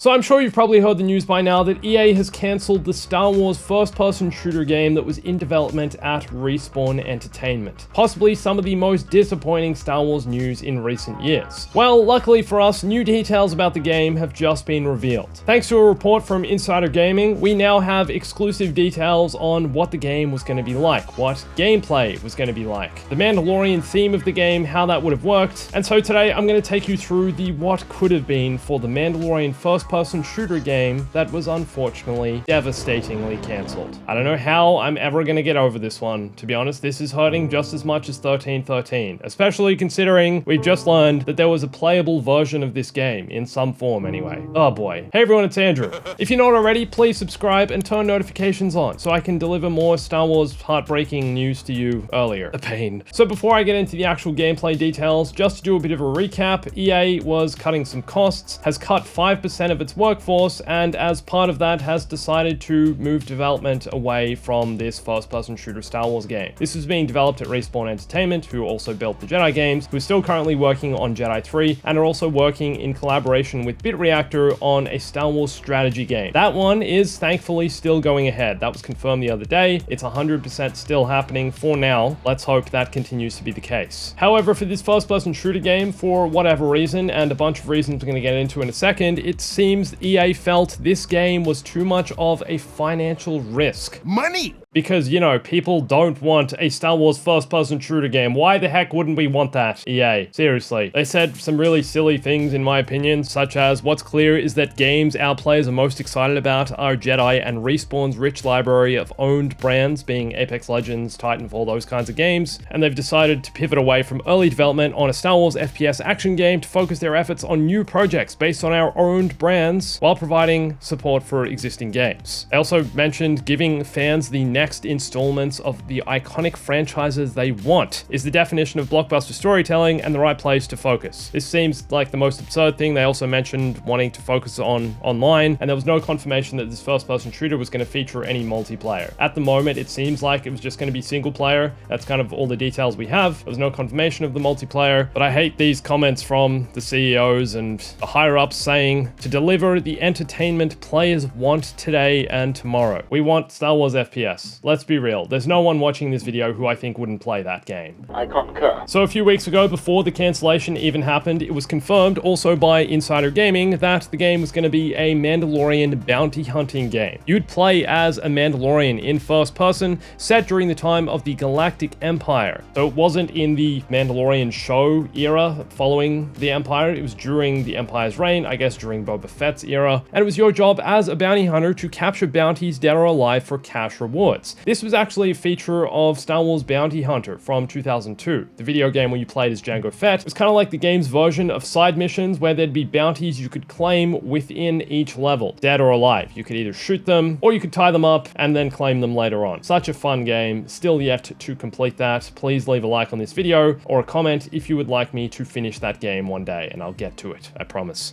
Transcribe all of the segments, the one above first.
So I'm sure you've probably heard the news by now that EA has cancelled the Star Wars first-person shooter game that was in development at Respawn Entertainment. Possibly some of the most disappointing Star Wars news in recent years. Well, luckily for us, new details about the game have just been revealed. Thanks to a report from Insider Gaming, we now have exclusive details on what the game was going to be like, what gameplay was going to be like, the Mandalorian theme of the game, how that would have worked, and so today I'm going to take you through the what could have been for the Mandalorian first-person shooter game that was unfortunately devastatingly cancelled. I don't know how I'm ever going to get over this one. To be honest, this is hurting just as much as 1313, especially considering we've just learned that there was a playable version of this game, in some form anyway. Oh boy. Hey everyone, it's Andrew. If you're not already, please subscribe and turn notifications on so I can deliver more Star Wars heartbreaking news to you earlier. A pain. So before I get into the actual gameplay details, just to do a bit of a recap, EA was cutting some costs, has cut 5% of its workforce, and as part of that has decided to move development away from this first-person shooter Star Wars game. This was being developed at Respawn Entertainment, who also built the Jedi games, who are still currently working on Jedi 3, and are also working in collaboration with BitReactor on a Star Wars strategy game. That one is thankfully still going ahead. That was confirmed the other day. It's 100% still happening for now. Let's hope that continues to be the case. However, for this first-person shooter game, for whatever reason, and a bunch of reasons we're going to get into in a second, it seems EA felt this game was too much of a financial risk. Money! Because, you know, people don't want a Star Wars first-person shooter game. Why the heck wouldn't we want that, EA? Seriously. They said some really silly things, in my opinion, such as what's clear is that games our players are most excited about are Jedi and Respawn's rich library of owned brands, being Apex Legends, Titanfall, those kinds of games, and they've decided to pivot away from early development on a Star Wars FPS action game to focus their efforts on new projects based on our owned brands while providing support for existing games. They also mentioned giving fans the next installments of the iconic franchises they want is the definition of blockbuster storytelling and the right place to focus. This seems like the most absurd thing. They also mentioned wanting to focus on online, and there was no confirmation that this first-person shooter was going to feature any multiplayer. At the moment, it seems like it was just going to be single player. That's kind of all the details we have. There was no confirmation of the multiplayer, but I hate these comments from the CEOs and the higher-ups saying to deliver the entertainment players want today and tomorrow. We want Star Wars FPS. Let's be real, there's no one watching this video who I think wouldn't play that game. I concur. So a few weeks ago, before the cancellation even happened, it was confirmed also by Insider Gaming that the game was going to be a Mandalorian bounty hunting game. You'd play as a Mandalorian in first person, set during the time of the Galactic Empire. So it wasn't in the Mandalorian show era following the Empire, it was during the Empire's reign, I guess during Boba Fett's era, and it was your job as a bounty hunter to capture bounties dead or alive for cash rewards. This was actually a feature of Star Wars Bounty Hunter from 2002. The video game where you played as Jango Fett was kind of like the game's version of side missions where there'd be bounties you could claim within each level, dead or alive. You could either shoot them or you could tie them up and then claim them later on. Such a fun game, still yet to complete that. Please leave a like on this video or a comment if you would like me to finish that game one day, and I'll get to it, I promise.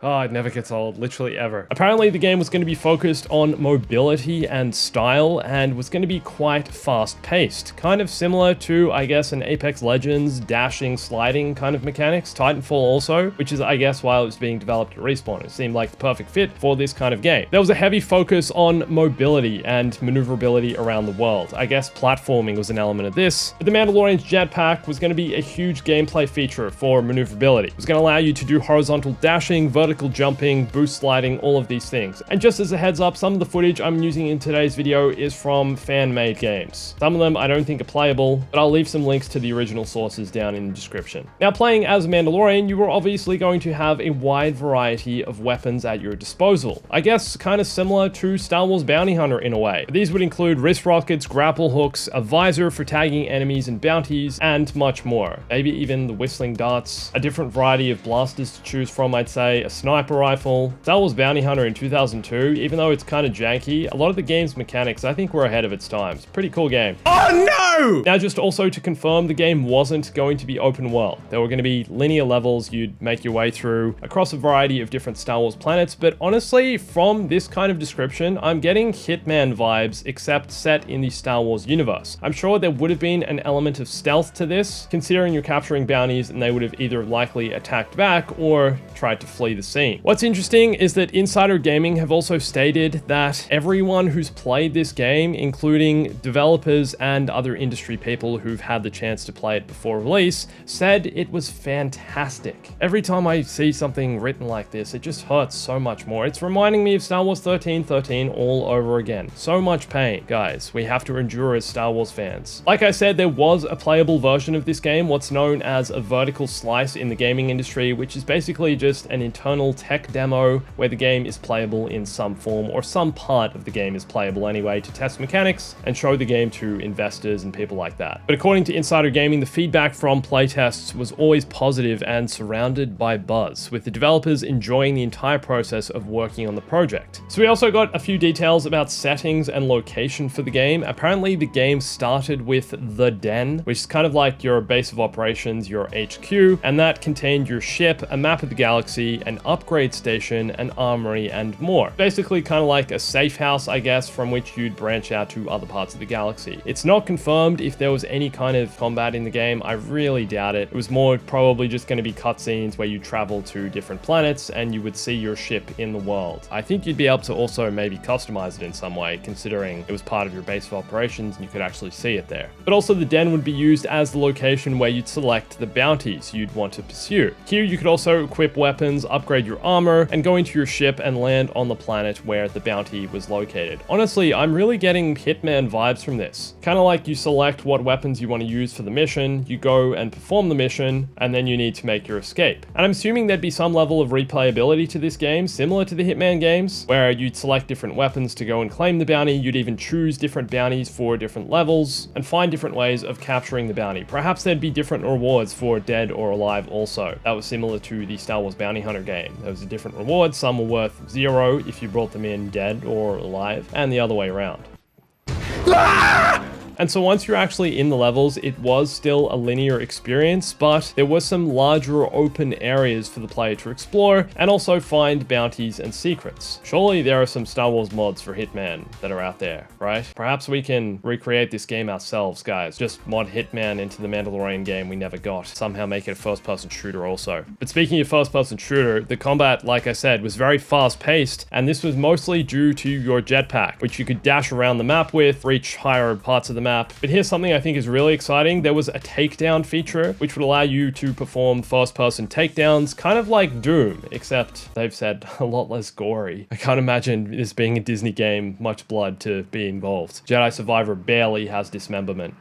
Oh, it never gets old, literally ever. Apparently, the game was going to be focused on mobility and style, and was going to be quite fast-paced. Kind of similar to, I guess, an Apex Legends dashing, sliding kind of mechanics. Titanfall also, which is, I guess, while it was being developed at Respawn. It seemed like the perfect fit for this kind of game. There was a heavy focus on mobility and maneuverability around the world. I guess platforming was an element of this, but the Mandalorian's Jetpack was going to be a huge gameplay feature for maneuverability. It was going to allow you to do horizontal dashing, vertical jumping, boost sliding, all of these things. And just as a heads up, some of the footage I'm using in today's video is from fan-made games. Some of them I don't think are playable, but I'll leave some links to the original sources down in the description. Now, playing as a Mandalorian, you were obviously going to have a wide variety of weapons at your disposal. I guess kind of similar to Star Wars Bounty Hunter in a way. These would include wrist rockets, grapple hooks, a visor for tagging enemies and bounties, and much more. Maybe even the whistling darts, a different variety of blasters to choose from, I'd say, a sniper rifle. Star Wars Bounty Hunter in 2002, even though it's kind of janky, a lot of the game's mechanics I think were ahead of its time. It's a pretty cool game. Oh no! Now, just also to confirm, the game wasn't going to be open world. There were going to be linear levels you'd make your way through across a variety of different Star Wars planets, but honestly, from this kind of description, I'm getting Hitman vibes, except set in the Star Wars universe. I'm sure there would have been an element of stealth to this, considering you're capturing bounties and they would have either likely attacked back or tried to flee the scene. What's interesting is that Insider Gaming have also stated that everyone who's played this game, including developers and other industry people who've had the chance to play it before release, said it was fantastic. Every time I see something written like this, it just hurts so much more. It's reminding me of Star Wars 1313 all over again. So much pain, guys, we have to endure as Star Wars fans. Like I said, there was a playable version of this game, what's known as a vertical slice in the gaming industry, which is basically just an internal tech demo where the game is playable in some form, or some part of the game is playable anyway, to test mechanics and show the game to investors and people like that. But according to Insider Gaming, the feedback from playtests was always positive and surrounded by buzz, with the developers enjoying the entire process of working on the project. So we also got a few details about settings and location for the game. Apparently the game started with the Den, which is kind of like your base of operations, your HQ, and that contained your ship, a map of the galaxy, an upgrade station, an armory, and more. Basically kind of like a safe house, I guess, from which you'd branch out to other parts of the galaxy. It's not confirmed if there was any kind of combat in the game. I really doubt it. It was more probably just going to be cutscenes where you travel to different planets and you would see your ship in the world. I think you'd be able to also maybe customize it in some way, considering it was part of your base of operations and you could actually see it there. But also the Den would be used as the location where you'd select the bounties you'd want to pursue. Here you could also equip weapons, upgrade your armor, and go into your ship and land on the planet where the bounty was located. Honestly, I'm really getting Hitman vibes from this. Kind of like you select what weapons you want to use for the mission, you go and perform the mission, and then you need to make your escape. And I'm assuming there'd be some level of replayability to this game, similar to the Hitman games, where you'd select different weapons to go and claim the bounty. You'd even choose different bounties for different levels and find different ways of capturing the bounty. Perhaps there'd be different rewards for dead or alive also. That was similar to the Star Wars Bounty Hunter game. There was a different reward. Some were worth 0 if you brought them in dead or alive, and the other way around. And so once you're actually in the levels, it was still a linear experience, but there were some larger open areas for the player to explore and also find bounties and secrets. Surely there are some Star Wars mods for Hitman that are out there, right? Perhaps we can recreate this game ourselves, guys. Just mod Hitman into the Mandalorian game we never got. Somehow make it a first-person shooter also. But speaking of first-person shooter, the combat, like I said, was very fast-paced, and this was mostly due to your jetpack, which you could dash around the map with, reach higher parts of the map. But here's something I think is really exciting. There was a takedown feature, which would allow you to perform first-person takedowns, kind of like Doom, except they've said a lot less gory. I can't imagine this being a Disney game, much blood to be involved. Jedi Survivor barely has dismemberment.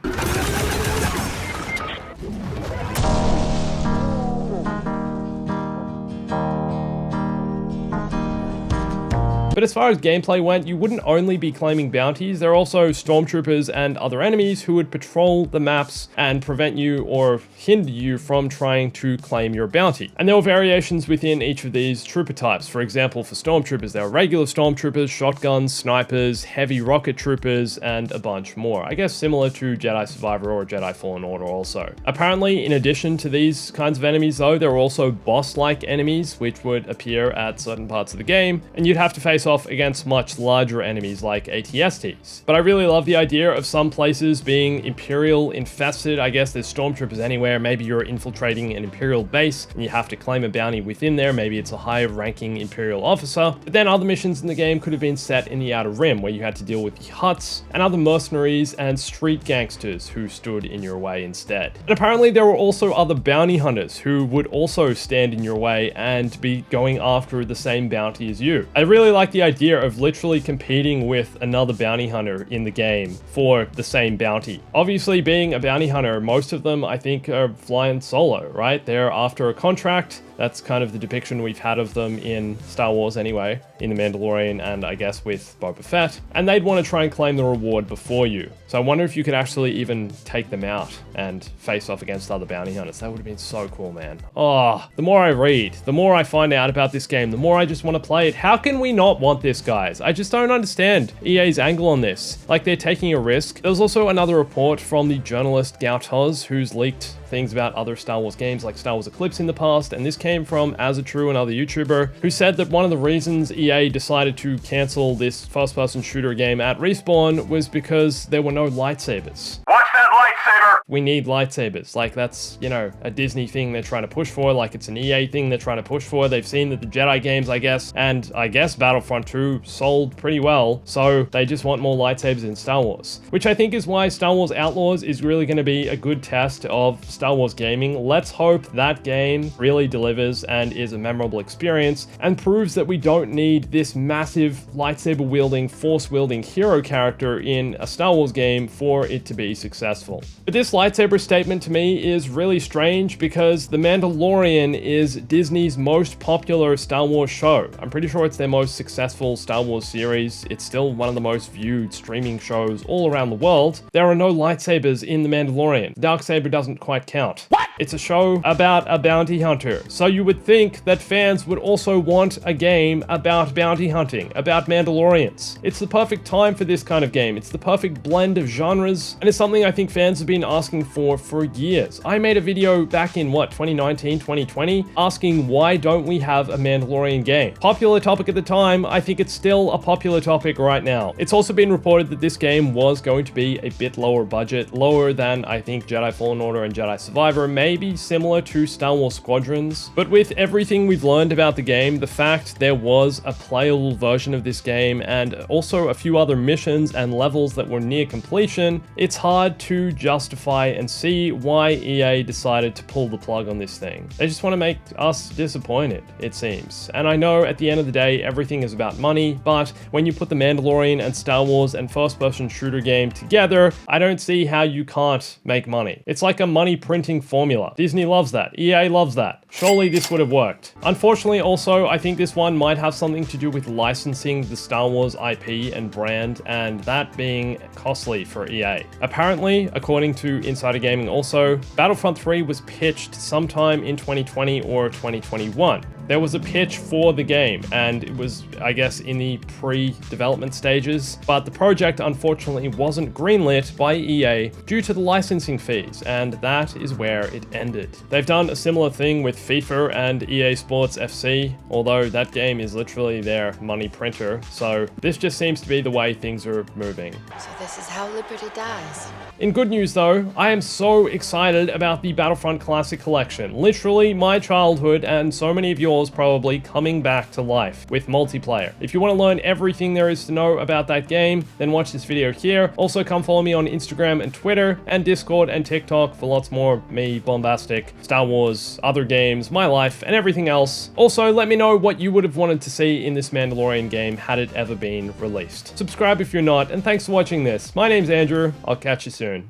But as far as gameplay went, you wouldn't only be claiming bounties, there are also stormtroopers and other enemies who would patrol the maps and prevent you or hinder you from trying to claim your bounty. And there were variations within each of these trooper types. For example, for stormtroopers, there were regular stormtroopers, shotguns, snipers, heavy rocket troopers, and a bunch more. I guess similar to Jedi Survivor or Jedi Fallen Order also. Apparently, in addition to these kinds of enemies though, there were also boss-like enemies which would appear at certain parts of the game, and you'd have to face off against much larger enemies like ATSTs. But I really love the idea of some places being Imperial infested. I guess there's stormtroopers anywhere. Maybe you're infiltrating an Imperial base and you have to claim a bounty within there. Maybe it's a higher ranking Imperial officer. But then other missions in the game could have been set in the Outer Rim, where you had to deal with the Hutts and other mercenaries and street gangsters who stood in your way instead. And apparently there were also other bounty hunters who would also stand in your way and be going after the same bounty as you. I really like the idea of literally competing with another bounty hunter in the game for the same bounty. Obviously, being a bounty hunter, most of them I think are flying solo, right? They're after a contract, That's kind of the depiction we've had of them in Star Wars anyway, in The Mandalorian and I guess with Boba Fett. And they'd want to try and claim the reward before you. So I wonder if you could actually even take them out and face off against other bounty hunters. That would have been so cool, man. Oh, the more I read, the more I find out about this game, the more I just want to play it. How can we not want this, guys? I just don't understand EA's angle on this. Like, they're taking a risk. There was also another report from the journalist Gautoz, who's leaked things about other Star Wars games like Star Wars Eclipse in the past, and this came from Azatru, another YouTuber, who said that one of the reasons EA decided to cancel this first-person shooter game at Respawn was because there were no lightsabers. Watch that lightsaber! We need lightsabers. Like, that's, you know, a Disney thing they're trying to push for, like it's an EA thing they're trying to push for. They've seen that the Jedi games, I guess, and I guess Battlefront 2 sold pretty well, so they just want more lightsabers in Star Wars. Which I think is why Star Wars Outlaws is really going to be a good test of Star Wars gaming. Let's hope that game really delivers and is a memorable experience and proves that we don't need this massive lightsaber-wielding, force-wielding hero character in a Star Wars game for it to be successful. But this lightsaber statement to me is really strange because The Mandalorian is Disney's most popular Star Wars show. I'm pretty sure it's their most successful Star Wars series. It's still one of the most viewed streaming shows all around the world. There are no lightsabers in The Mandalorian. The Darksaber doesn't quite count. What? It's a show about a bounty hunter. So you would think that fans would also want a game about bounty hunting, about Mandalorians. It's the perfect time for this kind of game. It's the perfect blend of genres, and it's something I think fans have been asking for years. I made a video back in, 2019, 2020, asking why don't we have a Mandalorian game? Popular topic at the time, I think it's still a popular topic right now. It's also been reported that this game was going to be a bit lower budget, lower than I think Jedi Fallen Order and Jedi Survivor, maybe similar to Star Wars Squadrons. But with everything we've learned about the game, the fact there was a playable version of this game and also a few other missions and levels that were near completion, it's hard to justify and see why EA decided to pull the plug on this thing. They just want to make us disappointed, it seems. And I know at the end of the day, everything is about money, but when you put The Mandalorian and Star Wars and first-person shooter game together, I don't see how you can't make money. It's like a money printing formula. Disney loves that. EA loves that. Surely this would have worked. Unfortunately, also, I think this one might have something to do with licensing the Star Wars IP and brand, and that being costly for EA. Apparently, according to Insider Gaming also, Battlefront 3 was pitched sometime in 2020 or 2021. There was a pitch for the game, and it was, I guess, in the pre-development stages, but the project unfortunately wasn't greenlit by EA due to the licensing fees, and that is where it ended. They've done a similar thing with FIFA and EA Sports FC, although that game is literally their money printer, so this just seems to be the way things are moving. So this is how Liberty dies. In good news though, I am so excited about the Battlefront Classic Collection. Literally my childhood and so many of yours probably coming back to life with multiplayer. If you want to learn everything there is to know about that game, then watch this video here. Also come follow me on Instagram and Twitter and Discord and TikTok for lots more me, Bombastic, Star Wars, other games, my life, and everything else. Also, let me know what you would have wanted to see in this Mandalorian game had it ever been released. Subscribe if you're not, and thanks for watching this. My name's Andrew. I'll catch you soon.